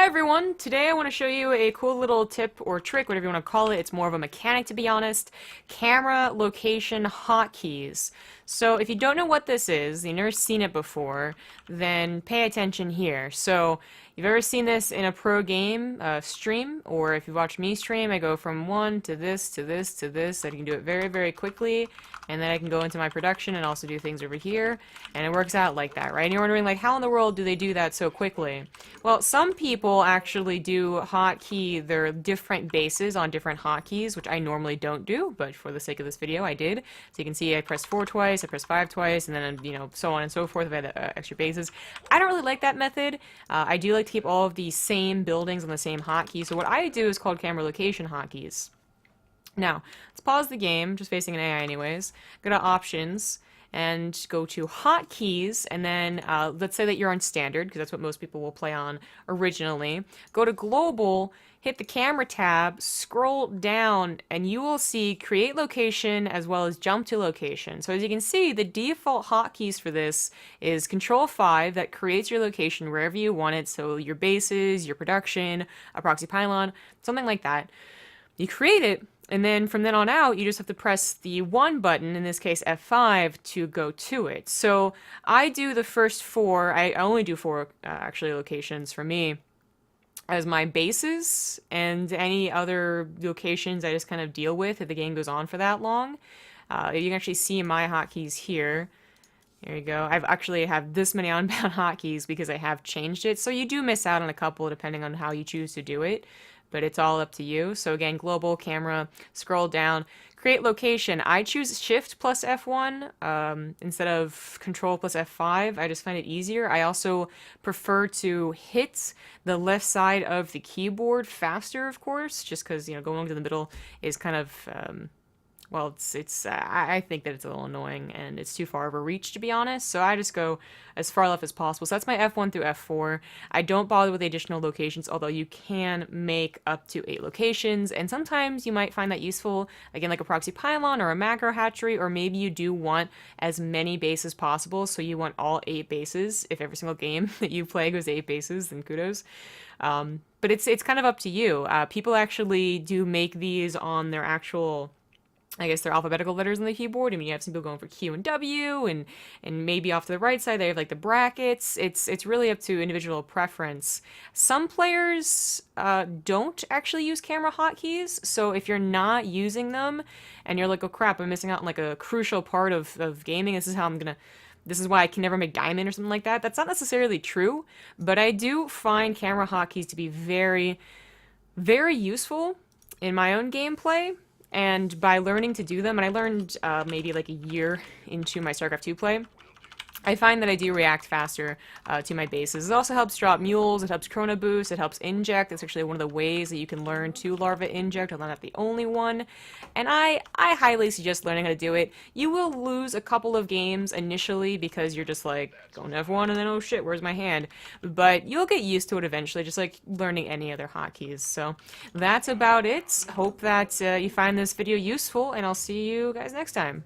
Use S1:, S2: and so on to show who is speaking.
S1: everyone! Today I want to show you a cool little tip or trick, whatever you want to call it. It's more of a mechanic, to be honest. Camera location hotkeys. So if you don't know what this is, you've never seen it before, then pay attention here. So you've ever seen this in a pro game stream, or if you watch me stream, I go from one to this to this to this. I can do it very, very quickly, and then I can go into my production and also do things over here, and it works out like that, right? And you're wondering, like, how in the world do they do that so quickly? Well, some people actually do hotkey their different bases on different hotkeys, which I normally don't do, but for the sake of this video, I did. So you can see I pressed 4 twice, I pressed 5 twice, and then, you know, so on and so forth if I had extra bases. I don't really like that method. I do like to keep all of the same buildings on the same hotkey, so what I do is called camera location hotkeys. Now, let's pause the game, just facing an AI anyways. Go to options, and go to hotkeys, and then let's say that you're on standard, because that's what most people will play on originally. Go to global, hit the camera tab, scroll down, and you will see create location as well as jump to location. So as you can see, the default hotkeys for this is Control 5 that creates your location wherever you want it, so your bases, your production, a proxy pylon, something like that. You create it, and then from then on out, you just have to press the 1 button, in this case F5, to go to it. So I do the first 4, I only do 4 actually locations for me, as my bases, and any other locations I just kind of deal with if the game goes on for that long. You can actually see my hotkeys here. There you go. I've actually have this many unbound hotkeys because I have changed it, so you do miss out on a couple depending on how you choose to do it. But it's all up to you. So again, global, camera, scroll down, create location. I choose Shift plus F1 instead of Control plus F5. I just find it easier. I also prefer to hit the left side of the keyboard faster, of course, just because, you know, going to the middle is kind of well, I think that it's a little annoying and it's too far of a reach, to be honest, so I just go as far left as possible. So that's my F1 through F4. I don't bother with the additional locations, although you can make up to 8 locations, and sometimes you might find that useful, again, like a proxy pylon or a macro hatchery, or maybe you do want as many bases as possible, so you want all 8 bases. If every single game that you play goes 8 bases, then kudos. But it's kind of up to you. People actually do make these on their actual, I guess, they're alphabetical letters on the keyboard. I mean, you have some people going for Q and W, and maybe off to the right side they have like the brackets. It's really up to individual preference. Some players don't actually use camera hotkeys, so if you're not using them and you're like, oh crap, I'm missing out on like a crucial part of gaming, this is why I can never make diamond or something like that. That's not necessarily true, but I do find camera hotkeys to be very, very useful in my own gameplay. And by learning to do them, and I learned maybe like a year into my Starcraft 2 play, I find that I do react faster to my bases. It also helps drop mules, it helps chrono boost, it helps inject. That's actually one of the ways that you can learn to larva inject, although not the only one. And I highly suggest learning how to do it. You will lose a couple of games initially because you're just like, going F1 and then, oh shit, where's my hand? But you'll get used to it eventually, just like learning any other hotkeys. So that's about it. Hope that you find this video useful, and I'll see you guys next time.